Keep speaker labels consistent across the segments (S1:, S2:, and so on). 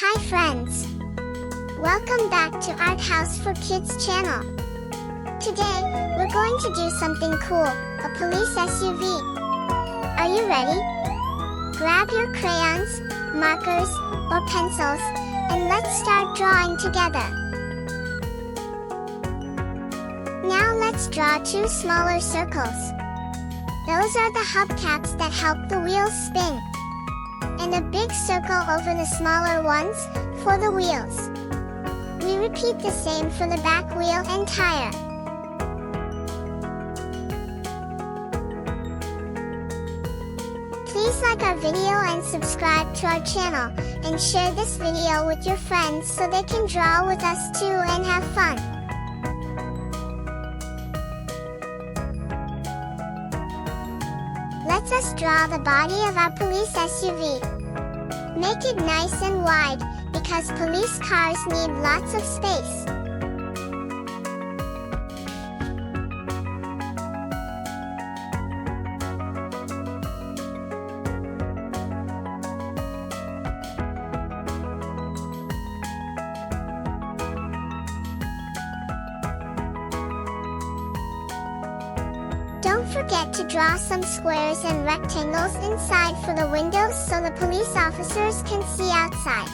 S1: Hi friends! Welcome back to Art House for Kids channel. Today, we're going to do something cool, a police SUV. Are you ready? Grab your crayons, markers, or pencils, and let's start drawing together. Now let's draw two smaller circles. Those are the hubcaps that help the wheels spin. And a big circle over the smaller ones, for the wheels. We repeat the same for the back wheel and tire. Please like our video and subscribe to our channel, and share this video with your friends so they can draw with us too and have fun. Let us draw the body of our police SUV. Make it nice and wide, because police cars need lots of space. Don't forget to draw some squares and rectangles inside for the windows so the police officers can see outside.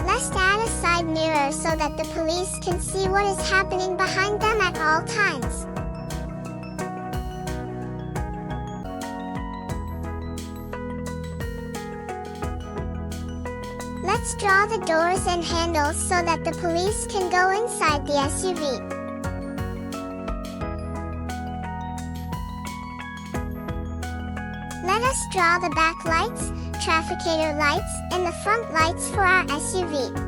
S1: Let's add a side mirror so that the police can see what is happening behind them at all times. Let's draw the doors and handles so that the police can go inside the SUV. Let us draw the back lights, trafficator lights, and the front lights for our SUV.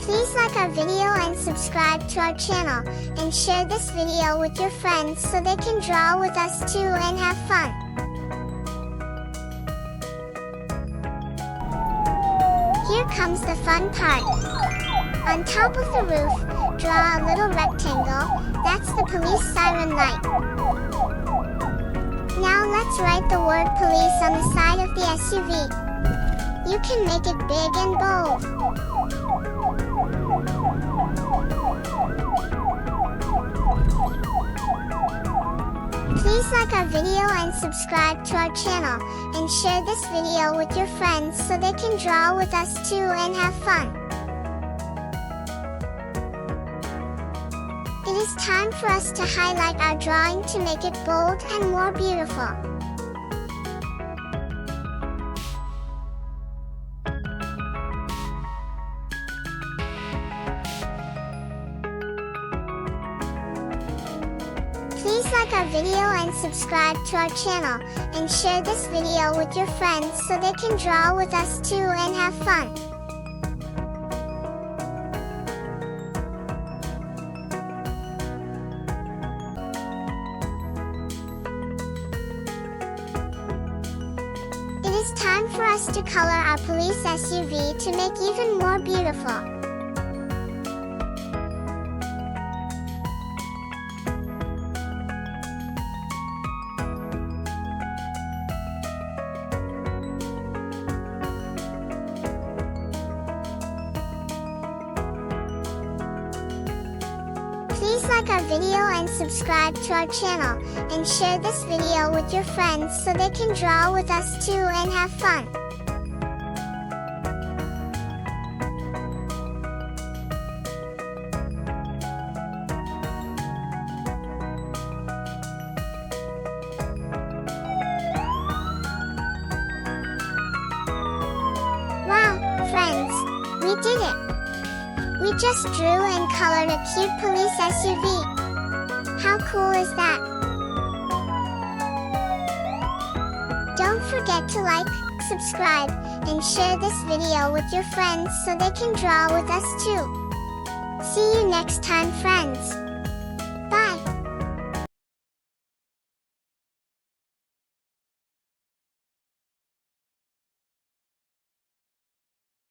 S1: Please like our video and subscribe to our channel, and share this video with your friends so they can draw with us too and have fun. Here comes the fun part. On top of the roof, draw a little rectangle. That's the police siren light. Now let's write the word police on the side of the SUV. You can make it big and bold. Please like our video and subscribe to our channel, and share this video with your friends so they can draw with us too and have fun. It is time for us to highlight our drawing to make it bold and more beautiful. Please like our video and subscribe to our channel, and share this video with your friends so they can draw with us too and have fun. It is time for us to color our police SUV to make even more beautiful. Please like our video and subscribe to our channel, and share this video with your friends so they can draw with us too and have fun. Wow, friends, we did it! We just drew and colored a cute police SUV. How cool is that? Don't forget to like, subscribe, and share this video with your friends so they can draw with us too. See you next time, friends.